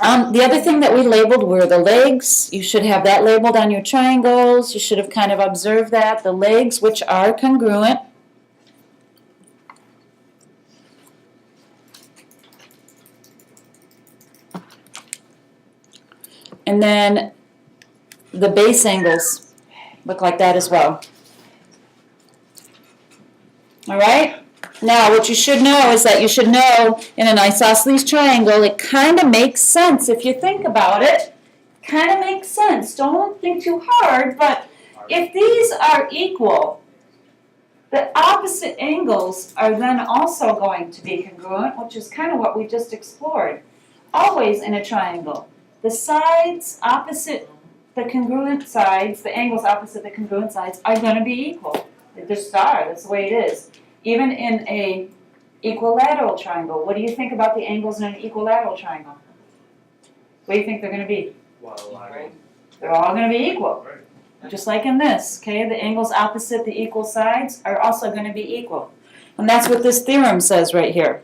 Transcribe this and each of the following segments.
The other thing that we labeled were the legs. You should have that labeled on your triangles. You should have kind of observed that. The legs, which are congruent. And then the base angles look like that as well. All right? Now, what you should know is that you should know in an isosceles triangle, it kind of makes sense if you think about it. Kind of makes sense. Don't think too hard, but if these are equal, the opposite angles are then also going to be congruent, which is kind of what we just explored. Always in a triangle, the sides opposite the congruent sides, the angles opposite the congruent sides are going to be equal. They just are. That's the way it is. Even in a equilateral triangle, what do you think about the angles in an equilateral triangle? What do you think they're going to be? They're all going to be equal. Just like in this, okay? The angles opposite the equal sides are also going to be equal. And that's what this theorem says right here.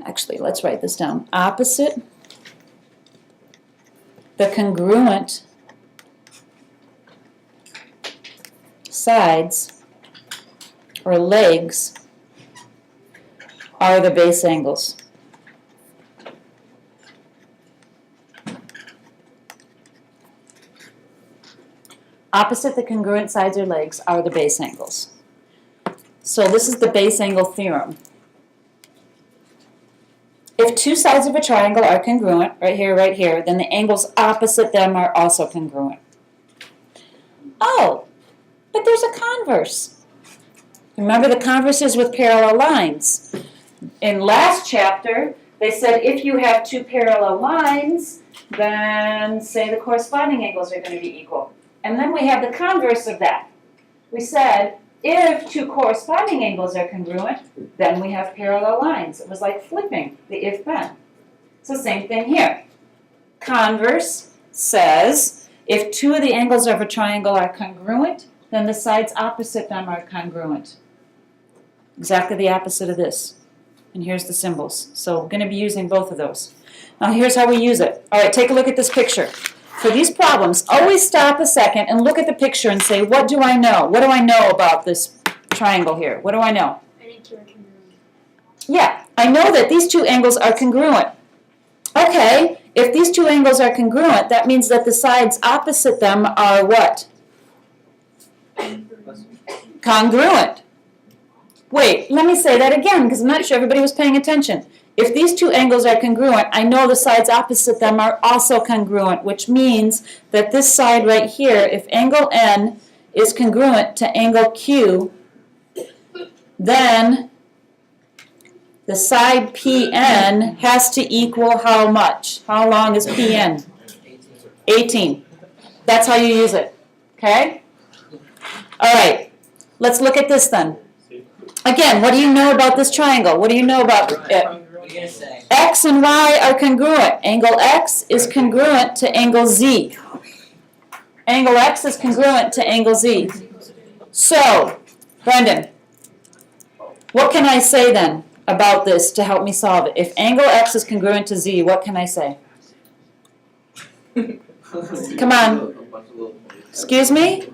Actually, let's write this down. Opposite the congruent sides or legs are the base angles. Opposite the congruent sides or legs are the base angles. So this is the base angle theorem. If two sides of a triangle are congruent, right here, then the angles opposite them are also congruent. Oh, but there's a converse. Remember, the converse is with parallel lines. In last chapter, they said if you have two parallel lines, then say the corresponding angles are going to be equal. And then we have the converse of that. We said if two corresponding angles are congruent, then we have parallel lines. It was like flipping the if-then. It's the same thing here. Converse says if two of the angles of a triangle are congruent, then the sides opposite them are congruent. Exactly the opposite of this. And here's the symbols. So we're going to be using both of those. Now here's how we use it. All right, take a look at this picture. For these problems, always stop a second and look at the picture and say, what do I know? What do I know about this triangle here? What do I know? I think two are congruent. Yeah, I know that these two angles are congruent. Okay, if these two angles are congruent, that means that the sides opposite them are what? Congruent. Wait, let me say that again because I'm not sure everybody was paying attention. If these two angles are congruent, I know the sides opposite them are also congruent, which means that this side right here, if angle N is congruent to angle Q, then the side PN has to equal how much? How long is PN? 18. That's how you use it. Okay? All right. Let's look at this then. Again, what do you know about this triangle? What do you know about it? X and Y are congruent. Angle X is congruent to angle Z. Angle X is congruent to angle Z. So, Brendan, what can I say then about this to help me solve it? If angle X is congruent to Z, what can I say? Come on. Excuse me?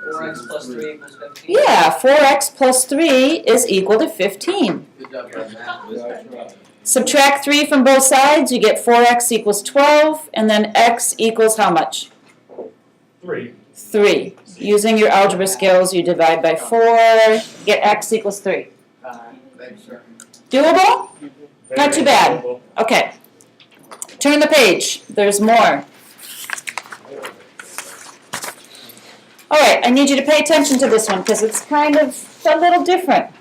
4x plus 3 equals 15. Yeah, 4x plus 3 is equal to 15. Subtract 3 from both sides, you get 4x equals 12, and then x equals how much? 3. 3. Using your algebra skills, you divide by 4, get x equals 3. Doable? Not too bad. Okay. Turn the page. There's more. All right, I need you to pay attention to this one because it's kind of a little different.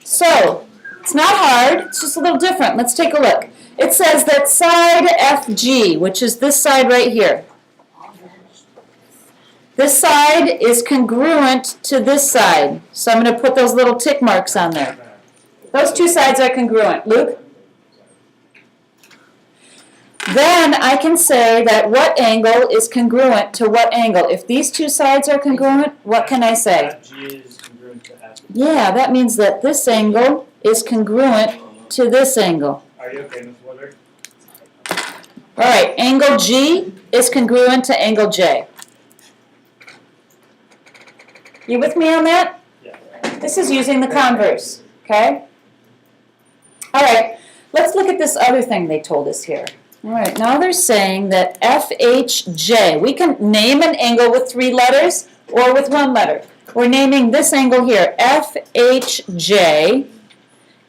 So, it's not hard, it's just a little different. Let's take a look. It says that side FG, which is this side right here, this side is congruent to this side. So I'm going to put those little tick marks on there. Those two sides are congruent. Luke? Then I can say that what angle is congruent to what angle. If these two sides are congruent, what can I say? FG is congruent to F. Yeah, that means that this angle is congruent to this angle. Are Are you okay, Ms. Woodard? All right, angle G is congruent to angle J. You with me on that? Yeah. This is using the converse, okay? All right, let's look at this other thing they told us here. All right, now they're saying that FHJ, we can name an angle with 3 letters or with 1 letter. We're naming this angle here, FHJ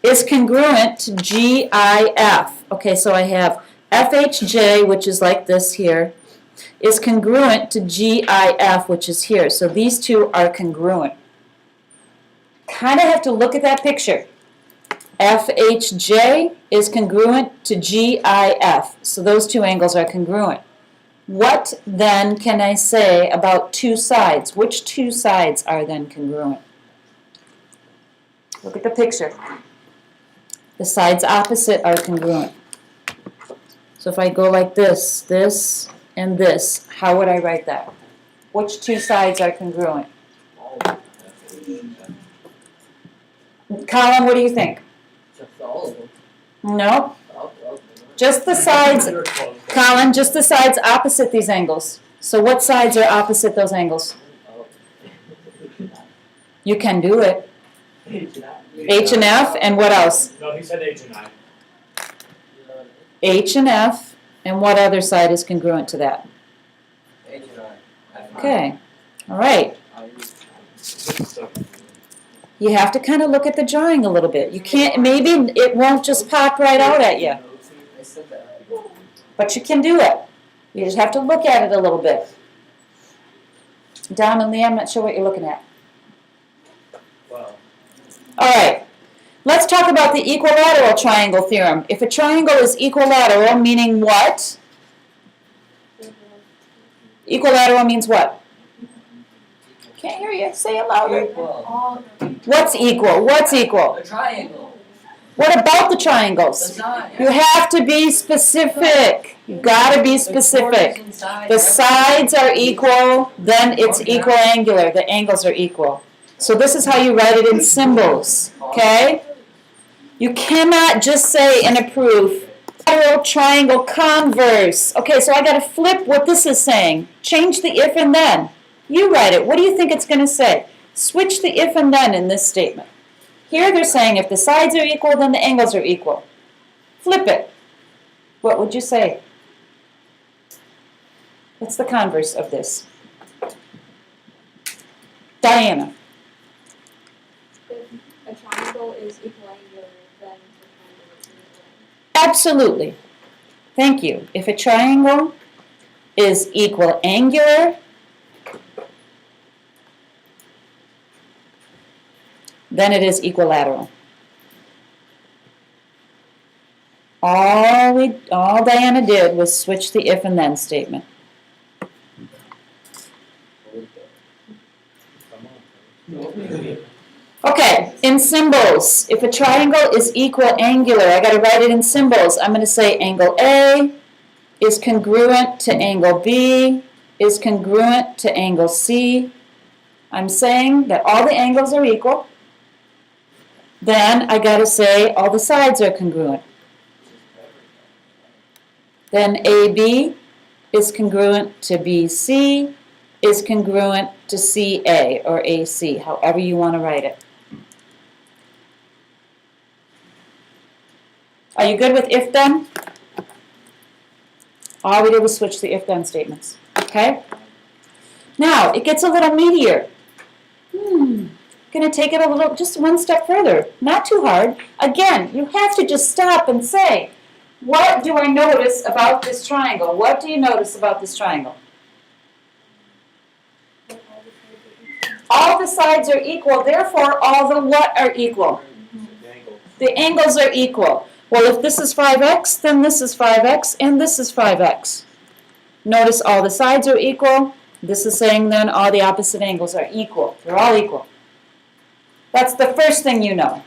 is congruent to GIF. Okay, so I have FHJ, which is like this here, is congruent to GIF, which is here. So these two are congruent. Kind of have to look at that picture. FHJ is congruent to GIF. So those two angles are congruent. What then can I say about 2 sides? Which 2 sides are then congruent? Look at the picture. The sides opposite are congruent. So if I go like this, this, and this, how would I write that? Which 2 sides are congruent? Colin, what do you think? Just all of them. No, Oh, just the sides, You're close. Colin, just the sides opposite these angles. So what sides are opposite those angles? You can do it. H and F, and what else? No, he said H and I. H and F, and what other side is congruent to that? H and I. Okay, all right. So, You have to kind of look at the drawing a little bit. You can't, maybe it won't just pop right out at you, I said that. but you can do it. You just have to look at it a little bit. Don and Lee, I'm not sure what you're looking at. well, All right, let's talk about the equilateral triangle theorem. If a triangle is equilateral, meaning what? Equilateral means what? Can't hear you. Say it louder. Equal. What's equal? What's equal? A triangle. What about the The triangles? side. You have to be specific. You gotta be specific. The sides are equal, then it's equiangular. The angles are equal. So this is how you write it in symbols, okay? You cannot just say in a proof, equilateral triangle converse. Okay, so I gotta flip what this is saying. Change the if and then. You write it. What do you think it's gonna say? Switch the if and then in this statement. Here they're saying if the sides are equal, then the angles are equal. Flip it. What would you say? What's the converse of this? Diana. If a triangle is equiangular, then the triangle is equilateral. Absolutely. Thank you. If a triangle is equiangular, then it is equilateral. All Diana did was switch the if and then statement. Okay, in symbols, if a triangle is equiangular, I gotta write it in symbols. I'm gonna say angle A is congruent to angle B, is congruent to angle C. I'm saying that all the angles are equal. Then I gotta say all the sides are congruent. Then AB is congruent to BC, is congruent to CA or AC, however you want to write it. Are you good with if then? All we did was switch the if then statements. Okay? Now it gets a little meatier. Gonna take it a little, just one step further. Not too hard. Again, you have to just stop and say, what do I notice about this triangle? What do you notice about this triangle? All the sides are equal, therefore all the what are equal? The angles are equal. Well, if this is 5x, then this is 5x, and this is 5x. Notice all the sides are equal. This is saying then all the opposite angles are equal. They're all equal. That's the first thing you know.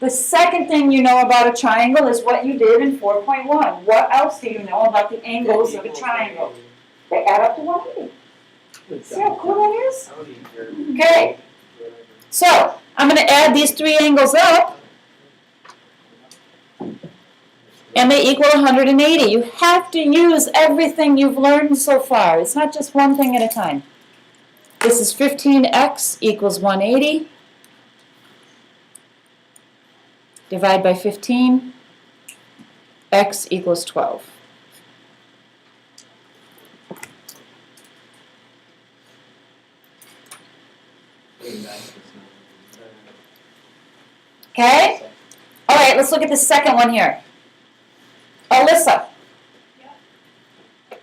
The second thing you know about a triangle is what you did in 4.1. What else do you know about the angles of a triangle? They add up to 180. See how cool that is? Okay. So, I'm going to add these 3 angles up. And they equal 180. You have to use everything you've learned so far. It's not just one thing at a time. This is 15x equals 180. Divide by 15. X equals 12. Okay? All right, let's look at the second one here. Alyssa,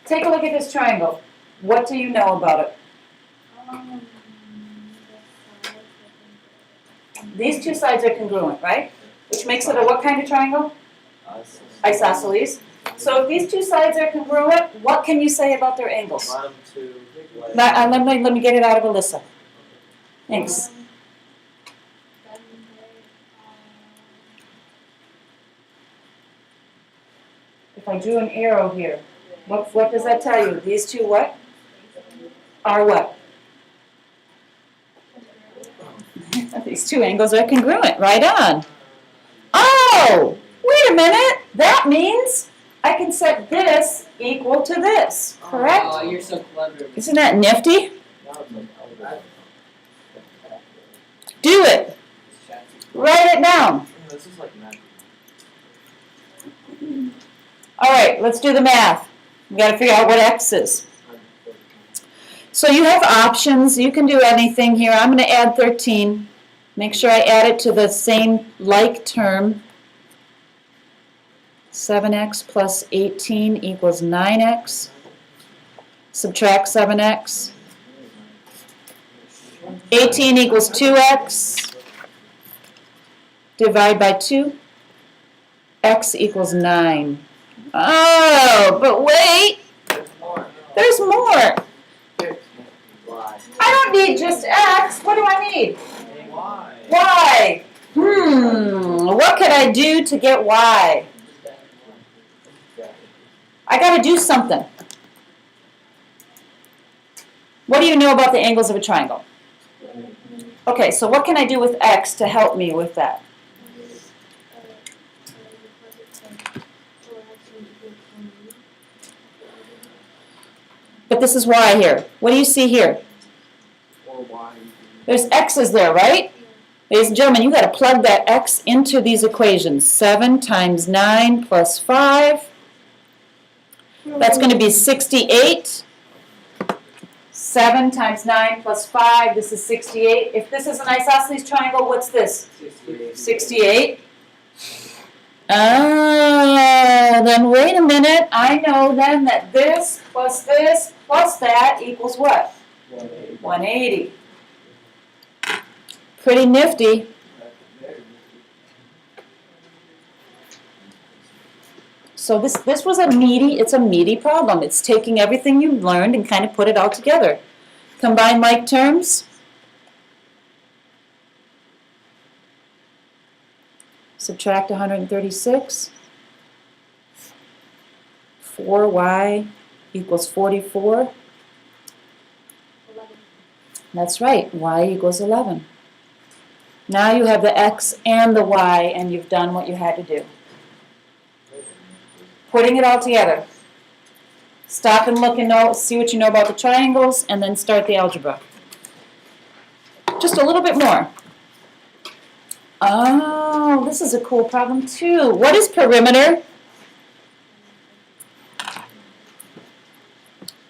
take a look at this triangle. What do you know about it? These two sides are congruent, right? Which makes it a what kind of triangle? Isosceles. So if these two sides are congruent, what can you say about their angles? Bottom two. Let me get it out of Alyssa. Thanks. If I drew an arrow here, what does that tell you? These two what? Are what? These two angles are congruent. Right on. Oh, wait a minute. That means I can set this equal to this, correct? Oh, you're so clever. Isn't that nifty? Do it. Write it down. This is like magic. All right, let's do the math. We got to figure out what x is. So you have options. You can do anything here. I'm going to add 13. Make sure I add it to the same like term. 7x plus 18 equals 9x. Subtract 7x. 18 equals 2x. Divide by 2. X equals 9. Oh, but wait. There's more. I don't need just x. What do I need? Y. What could I do to get y? I got to do something. What do you know about the angles of a triangle? Okay, so what can I do with x to help me with that? But this is y here. What do you see here? There's x's there, right? Ladies and gentlemen, you've got to plug that x into these equations. 7 times 9 plus 5. That's going to be 68. 7 times 9 plus 5, this is 68. If this is an isosceles triangle, what's this? 68. Then wait a minute. I know then that this plus that equals what? 180. Pretty nifty. So this was it's a meaty problem. It's taking everything you learned and kind of put it all together. Combine like terms. Subtract 136. 4y equals 44. 11. That's right, y equals 11. Now you have the x and the y, and you've done what you had to do. Putting it all together. Stop and look and see what you know about the triangles, and then start the algebra. Just a little bit more. Oh, this is a cool problem too. What is perimeter?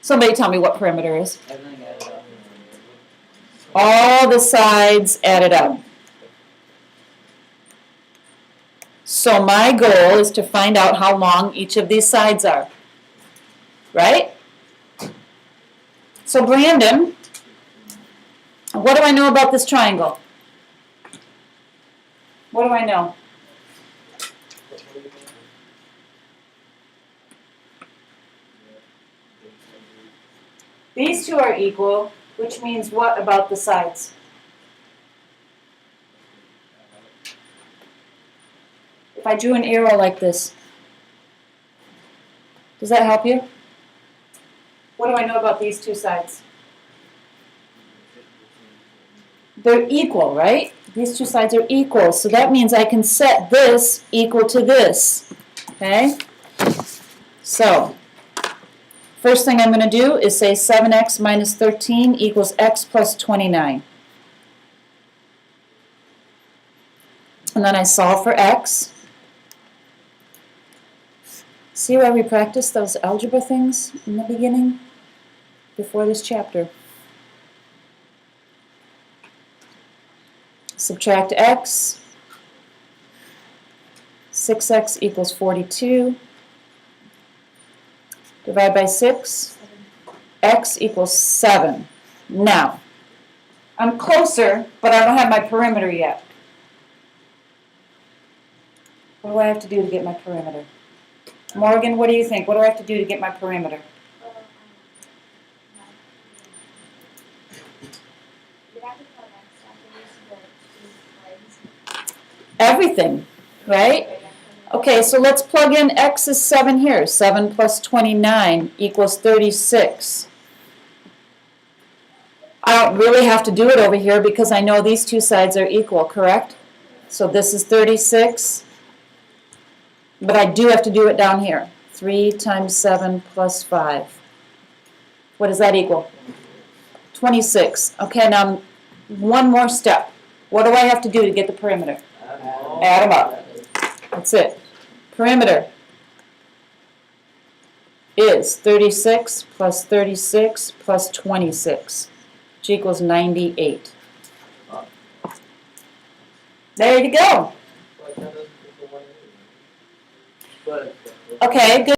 Somebody tell me what perimeter is. Everything added up. All the sides added up. So my goal is to find out how long each of these sides are. Right? So Brandon, what do I know about this triangle? What do I know? These two are equal, which means what about the sides? If I drew an arrow like this, does that help you? What do I know about these two sides? They're equal, right? These two sides are equal, so that means I can set this equal to this. Okay? So, first thing I'm going to do is say 7x minus 13 equals x plus 29. And then I solve for x. See why we practiced those algebra things in the beginning? Before this chapter. Subtract x. 6x equals 42. Divide by 6. X equals 7. Now, I'm closer, but I don't have my perimeter yet. What do I have to do to get my perimeter? Morgan, what do you think? What do I have to do to get my perimeter? You have to put X after the legs. Everything, right? Okay, so let's plug in x is 7 here. 7 plus 29 equals 36. I don't really have to do it over here because I know these two sides are equal, correct? So this is 36. But I do have to do it down here. 3 times 7 plus 5. What does that equal? 26. Okay, now one more step. What do I have to do to get the perimeter? Add them up. That's it. Perimeter is 36 plus 36 plus 26, which equals 98. There you go. Okay, good.